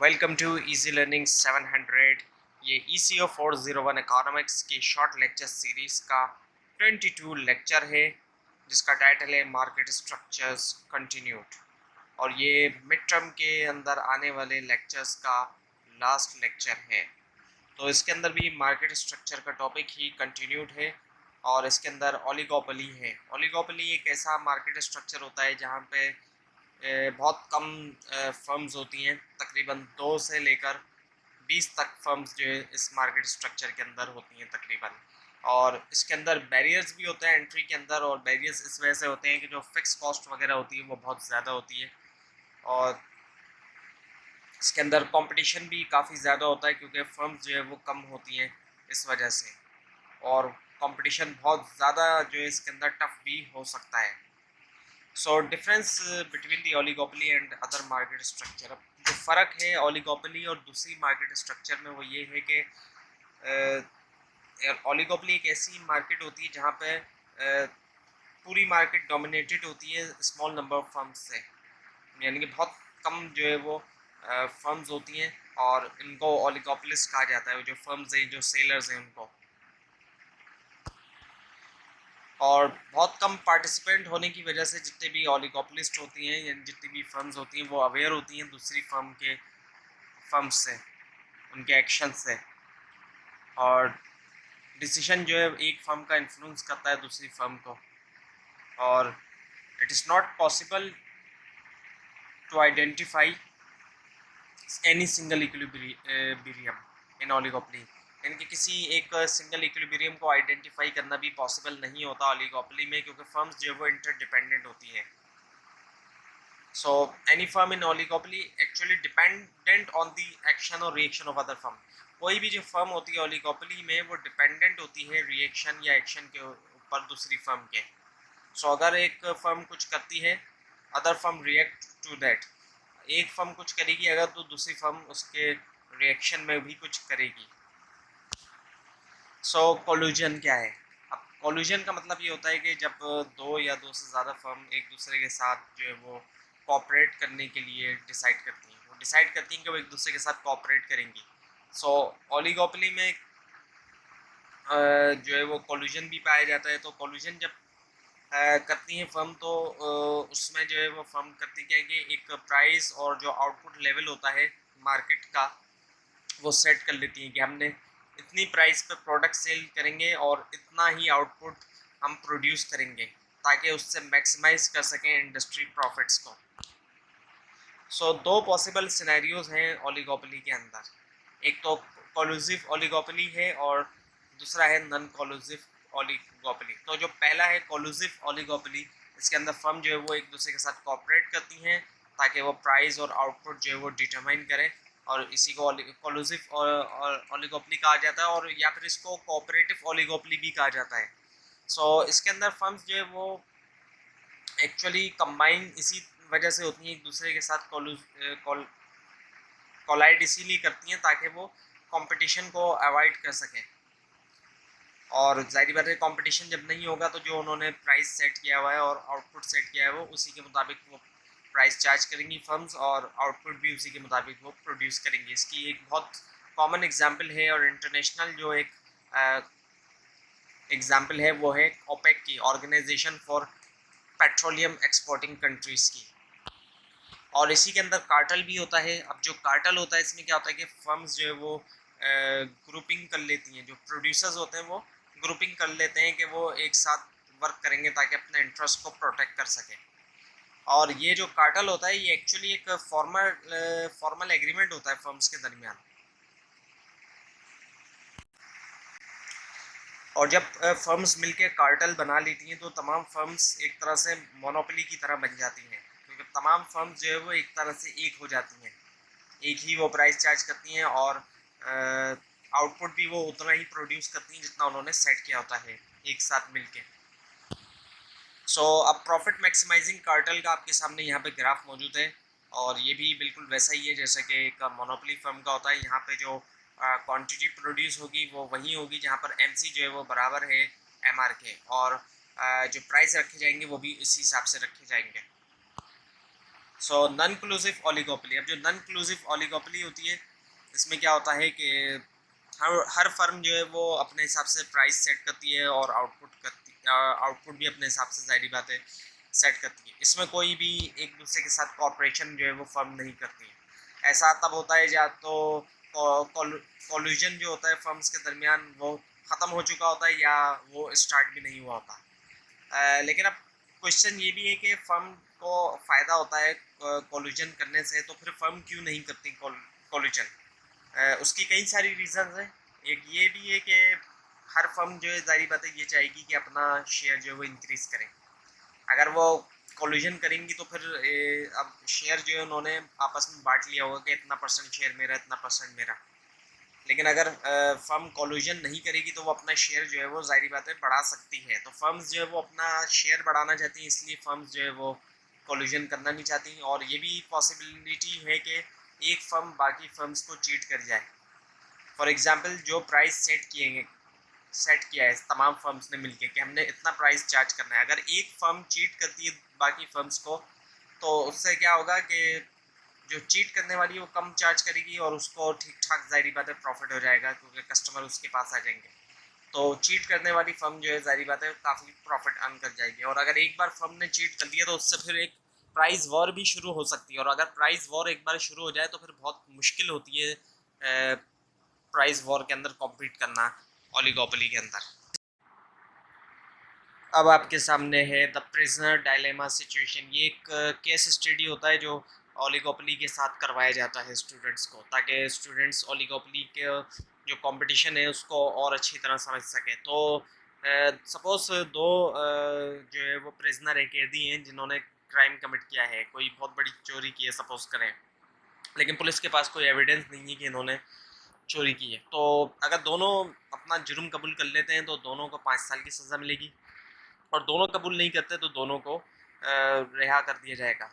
Welcome to easy learning 700। ये ECO 401 economics की short lecture series का 22 लेक्चर है जिसका टाइटल है मार्केट स्ट्रक्चर्स कंटिन्यूड। और ये मिड टर्म के अंदर आने वाले लेक्चर्स का लास्ट लेक्चर है। तो इसके अंदर भी मार्केट स्ट्रक्चर का टॉपिक ही कंटिन्यूड है और इसके अंदर ओलिगोपोली है। ओलिगोपोली एक ऐसा मार्केट स्ट्रक्चर होता है जहाँ पे बहुत कम फर्म्स होती हैं, तकरीबन 2 से लेकर 20 तक फर्म्स जो है इस मार्केट स्ट्रक्चर के अंदर होती हैं तकरीबन। और इसके अंदर बैरियर्स भी होते हैं एंट्री के अंदर, और बैरियर्स इस वजह से होते हैं कि जो फिक्स कॉस्ट वगैरह होती है वो बहुत ज़्यादा होती है। और इसके अंदर कंपटीशन भी काफ़ी ज़्यादा होता है क्योंकि फर्म्स जो है वो कम होती हैं इस वजह से। और कंपटीशन बहुत ज़्यादा जो है इसके अंदर टफ भी हो सकता है। So difference between the oligopoly and other market structure. अब जो फ़र्क है ओलिगोपोली और दूसरी मार्केट स्ट्रक्चर में वो ये है कि ओलिगोपोली एक ऐसी मार्केट होती है जहाँ पे पूरी मार्केट डोमिनेटेड होती है स्मॉल नंबर ऑफ फर्म्स से, यानी कि बहुत कम जो है वो फर्म्स होती हैं और इनको ओलिगोपोलिस्ट कहा जाता है। जो फर्म्स हैं, जो सेलर्स हैं उनको। और बहुत कम पार्टिसिपेंट होने की वजह से जितने भी ओलिगोपोलिस्ट होती हैं या जितनी भी फर्म्स होती हैं वो अवेयर होती हैं दूसरी फर्म्स से, उनके एक्शन से। और डिसीजन जो है एक फर्म का इन्फ्लुएंस करता है दूसरी फर्म को। और it is not possible to identify any single equilibrium in oligopoly, यानी कि किसी एक सिंगल इक्विलिब्रियम को आइडेंटिफाई करना भी पॉसिबल नहीं होता ओलिगोपोली में, क्योंकि फर्म्स जो है वो इंटरडिपेंडेंट होती हैं। So any firm in oligopoly actually dependent on the action or reaction of other firm। कोई भी जो फर्म होती है ओलिगोपोली में वो डिपेंडेंट होती है रिएक्शन या एक्शन के ऊपर दूसरी फर्म के। सो अगर एक फर्म कुछ करती है, other firm react to that. एक फर्म कुछ करेगी अगर तो दूसरी फर्म उसके रिएक्शन में भी कुछ करेगी। सो कोल्यूजन क्या है? अब कोल्यूजन का मतलब ये होता है कि जब दो या दो से ज़्यादा फर्म एक दूसरे के साथ जो है वो कोऑपरेट करने के लिए डिसाइड करती हैं, वो डिसाइड करती हैं कि वो एक दूसरे के साथ कोऑपरेट करेंगी। सो ओलिगोपोली में जो है वो कोल्यूजन भी पाया जाता है। तो कोल्यूजन जब करती हैं फर्म तो उसमें जो है वो फर्म करती क्या है कि एक प्राइस और जो आउटपुट लेवल होता है मार्केट का वो सेट कर लेती हैं कि हमने इतनी प्राइस पे प्रोडक्ट सेल करेंगे और इतना ही आउटपुट हम प्रोड्यूस करेंगे ताकि उससे मैक्सिमाइज कर सकें इंडस्ट्री प्रॉफिट्स को। सो दो पॉसिबल सिनेरियोज हैं ओलिगोपोली के अंदर। एक तो कोलूसिव ओलिगोपोली है और दूसरा है नॉन कोलूसिव ओलिगोपोली। तो जो पहला है कोलूसिव ओलिगोपोली, इसके अंदर फर्म जो है वो एक दूसरे के साथ कोऑपरेट करती हैं ताकि वो प्राइस और आउटपुट जो है वो डिटरमाइन करें, और इसी को कोलूसिव ओलिगोपोली कहा जाता है, और या फिर इसको कोऑपरेटिव ओलिगोपोली भी कहा जाता है। सो इसके अंदर फर्म्स जो है वो एक्चुअली कंबाइन इसी वजह से होती हैं एक दूसरे के साथ कोलाइड इसीलिए करती हैं ताकि वो कंपटीशन को अवॉइड कर सकें। और जाहिर बात है कंपटीशन जब नहीं होगा तो जो उन्होंने प्राइस सेट किया हुआ है और आउटपुट सेट किया है वो उसी के मुताबिक वो प्राइस चार्ज करेंगी फर्म्स, और आउटपुट भी उसी के मुताबिक वो प्रोड्यूस करेंगी। इसकी एक बहुत कॉमन एग्जांपल है और इंटरनेशनल जो एक एग्जांपल है वो है ओपेक की, organisation for petroleum exporting countries की। और इसी के अंदर कार्टल भी होता है। अब जो कार्टल होता है इसमें क्या होता है कि फर्म्स जो है वो ग्रुपिंग कर लेती हैं, जो प्रोड्यूसर्स होते हैं वो ग्रुपिंग कर लेते हैं कि वो एक साथ वर्क करेंगे ताकि अपने इंटरेस्ट को प्रोटेक्ट कर सकें। और ये जो कार्टल होता है ये एक्चुअली एक फॉर्मल एग्रीमेंट होता है फर्म्स के दरमियान। और जब फर्म्स मिलके कार्टल बना लेती हैं तो तमाम फर्म्स एक तरह से मोनोपोली की तरह बन जाती हैं, क्योंकि तमाम फर्म्स जो है वो एक तरह से एक हो जाती हैं, एक ही वो प्राइस चार्ज करती हैं और आउटपुट भी वो उतना ही प्रोड्यूस करती हैं जितना उन्होंने सेट किया होता है एक साथ मिलके। सो अब प्रॉफिट मैक्सिमाइजिंग कार्टल का आपके सामने यहाँ पे ग्राफ मौजूद है, और ये भी बिल्कुल वैसा ही है जैसे कि एक मोनोपोली फर्म का होता है। यहाँ पे जो क्वांटिटी प्रोड्यूस होगी वो वही होगी जहाँ पर MC जो है वो बराबर है MR के, और जो प्राइस रखे जाएंगे वो भी इसी हिसाब से रखे जाएंगे। सो नॉन क्लूसिव ओलिगोपोली, अब जो नॉन क्लूसिव ओलिगोपोली होती है इसमें क्या होता है कि हर फर्म जो है वो अपने हिसाब से प्राइस सेट करती है और आउटपुट भी अपने हिसाब से, जाहिर बात है, सेट करती है। इसमें कोई भी एक दूसरे के साथ कॉर्पोरेशन जो है वो फर्म नहीं करती है। ऐसा तब होता है या तो कॉल्यूजन जो होता है फर्म्स के दरमियान वो ख़त्म हो चुका होता है या वो स्टार्ट भी नहीं हुआ होता। लेकिन अब क्वेश्चन ये भी है कि फर्म को फ़ायदा होता है कॉल्यूजन करने से, तो फिर फर्म क्यों नहीं करती कॉल्यूजन? उसकी कई सारी रीज़न है। एक ये भी है कि हर फर्म जो है, जाहिर बात है, ये चाहेगी कि अपना शेयर जो है वो इंक्रीज़ करें। अगर वो कॉल्यूजन करेंगी तो फिर अब शेयर जो है उन्होंने आपस में बांट लिया होगा कि इतना परसेंट शेयर मेरा, इतना परसेंट मेरा। लेकिन अगर फर्म कॉल्यूजन नहीं करेगी तो वो अपना शेयर जो है वो, जाहिर बात है, बढ़ा सकती है। तो फर्म्स जो है वो अपना शेयर बढ़ाना चाहती हैं, इसलिए फर्म्स जो है वो कॉल्यूजन करना नहीं चाहती। और ये भी पॉसिबिलिटी है कि एक फर्म बाकी फर्म्स को चीट कर जाए। फॉर एग्जांपल, जो प्राइस सेट किया है तमाम फर्म्स ने मिलकर कि हमने इतना प्राइस चार्ज करना है, अगर एक फर्म चीट करती है बाकी फर्म्स को, तो उससे क्या होगा कि जो चीट करने वाली है वो कम चार्ज करेगी और उसको ठीक ठाक, जाहिर बात है, प्रॉफिट हो जाएगा क्योंकि कस्टमर उसके पास आ जाएंगे। तो चीट करने वाली फर्म जो है, जाहिर बात है, काफ़ी प्रॉफिट अर्न कर जाएगी। और अगर एक बार फर्म ने चीट कर दिया तो उससे फिर एक प्राइस वॉर भी शुरू हो सकती है। और अगर प्राइस वॉर एक बार शुरू हो जाए तो फिर बहुत मुश्किल होती है प्राइस वॉर के अंदर कॉम्पीट करना ओलिगोपोली के अंदर। अब आपके सामने है द प्रिजनर डायलेमा सिचुएशन। ये एक केस स्टडी होता है जो ओलिगोपोली के साथ करवाया जाता है स्टूडेंट्स को, ताकि स्टूडेंट्स ओलिगोपोली के जो कंपटीशन है उसको और अच्छी तरह समझ सकें। तो सपोज दो जो है वो प्रिजनर है, कैदी हैं, जिन्होंने क्राइम कमिट किया है, कोई बहुत बड़ी चोरी की है सपोज करें, लेकिन पुलिस के पास कोई एविडेंस नहीं है कि इन्होंने चोरी की है। तो अगर दोनों अपना जुर्म कबूल कर लेते हैं तो दोनों को 5 साल की सज़ा मिलेगी, और दोनों कबूल नहीं करते तो दोनों को रिहा कर दिया जाएगा,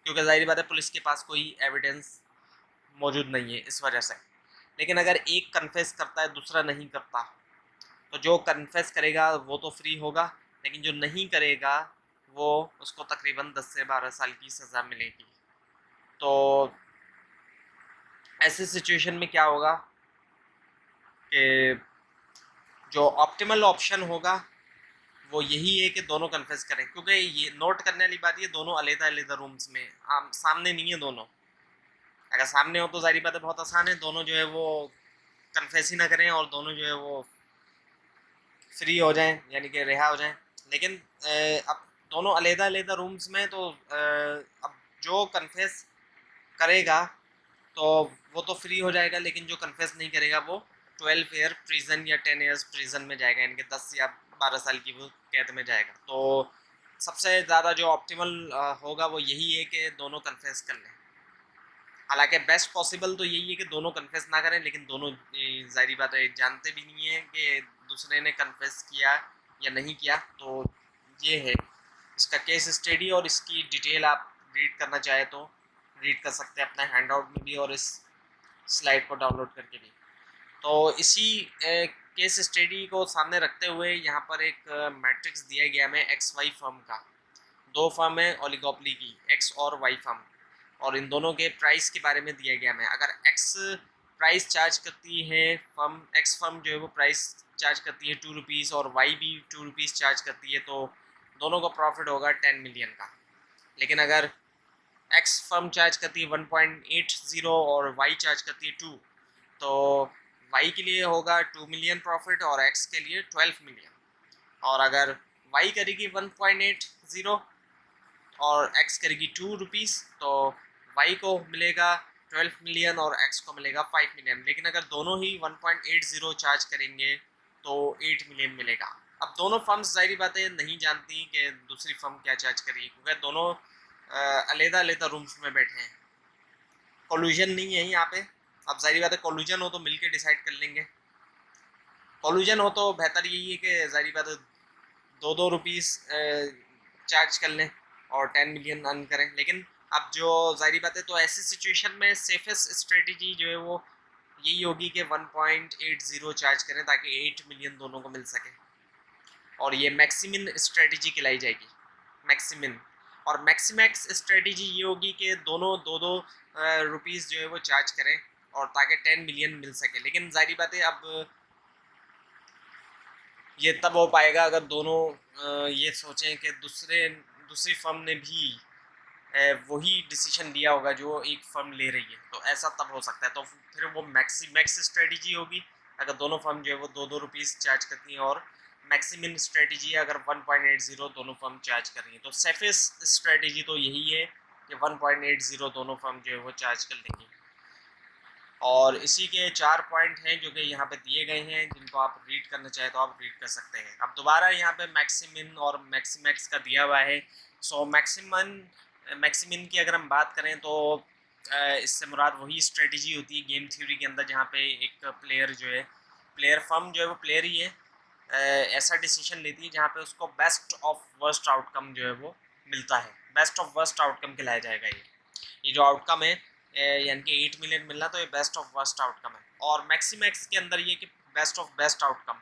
क्योंकि जाहिर बात है पुलिस के पास कोई एविडेंस मौजूद नहीं है इस वजह से। लेकिन अगर एक कन्फेस करता है दूसरा नहीं करता, तो जो कन्फेस करेगा वो तो फ्री होगा, लेकिन जो नहीं करेगा वो, उसको तकरीबन 10 से 12 साल की सज़ा मिलेगी। तो ऐसे सिचुएशन में क्या होगा कि जो ऑप्टिमल ऑप्शन होगा वो यही है कि दोनों कन्फेस करें, क्योंकि ये नोट करने वाली बात, ये दोनों अलग-अलग रूम्स में, सामने नहीं है दोनों। अगर सामने हो तो जाहिर बात है बहुत आसान है, दोनों जो है वो कन्फेस ही ना करें और दोनों जो है वो फ्री हो जाएं, यानी कि रिहा हो जाएं। लेकिन अब दोनों अलग-अलग रूम्स में, तो अब जो कन्फेस करेगा तो वो तो फ्री हो जाएगा, लेकिन जो कन्फेस नहीं करेगा वो 12 ईयर प्रिजन या 10 ईयर्स प्रिजन में जाएगा, यानी कि 10 या 12 साल की वो कैद में जाएगा। तो सबसे ज़्यादा जो ऑप्टिमल होगा वो यही है कि दोनों कन्फेस कर लें। हालांकि बेस्ट पॉसिबल तो यही है कि दोनों कन्फेस ना करें, लेकिन दोनों ज़ाहिर बात है जानते भी नहीं है कि दूसरे ने कन्फेस किया या नहीं किया। तो ये है इसका केस स्टडी, और इसकी डिटेल आप रीड करना चाहे तो रीड कर सकते हैं अपने हैंड आउट में भी और इस स्लाइड को डाउनलोड करके भी। तो इसी केस स्टडी को सामने रखते हुए यहाँ पर एक मैट्रिक्स दिया गया है एक्स वाई फर्म का। दो फर्म है ओलिगोपोली की, एक्स और वाई फर्म, और इन दोनों के प्राइस के बारे में दिया गया है। अगर एक्स प्राइस चार्ज करती है, फर्म एक्स फर्म जो है वो प्राइस चार्ज करती है 2 रुपीज़ और वाई भी 2 रुपीज़ चार्ज करती है, तो दोनों को प्रॉफिट होगा 10 मिलियन का। लेकिन अगर एक्स फर्म चार्ज करती है 1.80 और वाई चार्ज करती है 2, तो वाई के लिए होगा 2 मिलियन प्रॉफिट और एक्स के लिए 12 मिलियन। और अगर वाई करेगी 1.80 और एक्स करेगी 2 रुपीज़, तो वाई को मिलेगा 12 मिलियन और एक्स को मिलेगा 5 मिलियन। लेकिन अगर दोनों ही 1.80 चार्ज करेंगे तो 8 मिलियन मिलेगा। अब दोनों फर्म्स, जाहिर बात है, नहीं जानती कि दूसरी फर्म क्या चार्ज करेगी, क्योंकि दोनों अलग-अलग रूम्स में बैठे हैं, कॉल्यूजन नहीं है यहाँ पे। अब जाहिर बात है कॉल्यूजन हो तो मिलके डिसाइड कर लेंगे, कॉल्यूजन हो तो बेहतर यही है कि जाहिर बात है 2-2 रुपीज़ चार्ज कर लें और 10 मिलियन अर्न करें। लेकिन अब जो जाहिर बात है, तो ऐसी सिचुएशन में सेफेस्ट स्ट्रेटजी जो है वो यही होगी कि 1.80 चार्ज करें ताकि 8 मिलियन दोनों को मिल सके, और ये मैक्सिमम स्ट्रेटजी कहलाई जाएगी, मैक्सिमम। और मैक्सिमैक्स स्ट्रेटजी ये होगी कि दोनों दो दो रुपीज़ जो है वो चार्ज करें और ताकि 10 मिलियन मिल सके। लेकिन जाहिर बात है अब ये तब हो पाएगा अगर दोनों ये सोचें कि दूसरी फर्म ने भी वही डिसीजन लिया होगा जो एक फर्म ले रही है, तो ऐसा तब हो सकता है। तो फिर वो मैक्स स्ट्रेटजी होगी अगर दोनों फर्म जो है वो दो दो रुपीज़ चार्ज करती हैं, और मैक्सिमिन स्ट्रेटजी है अगर 1.80 दोनों फर्म चार्ज कर रही हैं। तो सेफेस्ट स्ट्रेटजी तो यही है कि 1.80 दोनों फर्म जो है वो चार्ज कर लेंगी। और इसी के 4 पॉइंट हैं जो कि यहाँ पे दिए गए हैं, जिनको आप रीड करना चाहें तो आप रीड कर सकते हैं। अब दोबारा यहाँ पे मैक्सिमिन और मैक्सिमैक्स का दिया हुआ है। सो मैक्सिमिन की अगर हम बात करें तो इससे मुराद वही स्ट्रेटजी होती है गेम थ्योरी के अंदर जहाँ पे एक प्लेयर फर्म जो है वो प्लेयर ही है, ऐसा डिसीजन लेती है जहाँ पे उसको बेस्ट ऑफ वर्स्ट आउटकम जो है वो मिलता है। बेस्ट ऑफ वर्स्ट आउटकम कहलाया जाएगा ये जो आउटकम है, यानी कि 8 मिलियन मिलना, तो ये बेस्ट ऑफ वर्स्ट आउटकम है। और मैक्सिमैक्स के अंदर ये कि बेस्ट ऑफ बेस्ट आउटकम,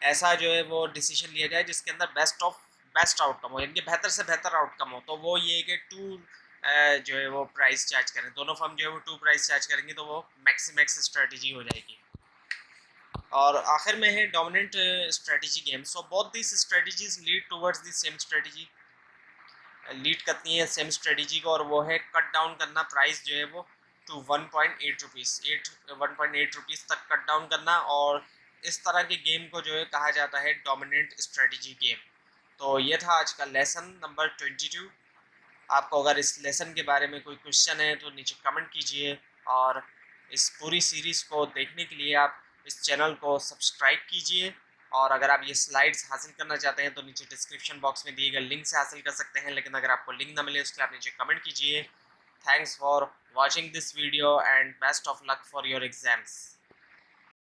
ऐसा जो है वो डिसीजन लिया जाए जिसके अंदर बेस्ट ऑफ बेस्ट आउटकम हो, यानी कि बेहतर से बेहतर आउटकम हो। तो वो ये कि 2 जो है वो प्राइस चार्ज करें, दोनों फर्म जो है वो 2 प्राइस चार्ज करेंगे, तो वो मैक्सिमैक्स स्ट्रेटजी हो जाएगी। और आखिर में है dominant strategy game. So both this strategies lead towards the same strategy, lead करती है सेम स्ट्रेटजी को, और वो है कट डाउन करना प्राइस जो है वो टू 1.8 रुपीज़ 1.8 रुपीज़ तक कट डाउन करना। और इस तरह के गेम को जो है कहा जाता है डोमिनेंट स्ट्रेटजी गेम। तो ये था आज का लेसन नंबर 22। आपको अगर इस लेसन के बारे में कोई क्वेश्चन है तो नीचे कमेंट कीजिए, और इस पूरी सीरीज़ को देखने के लिए आप इस चैनल को सब्सक्राइब कीजिए। और अगर आप ये स्लाइड्स हासिल करना चाहते हैं तो नीचे डिस्क्रिप्शन बॉक्स में दिए गए लिंक से हासिल कर सकते हैं, लेकिन अगर आपको लिंक ना मिले उसके लिए आप नीचे कमेंट कीजिए। Thanks for watching this video and best of luck for your exams.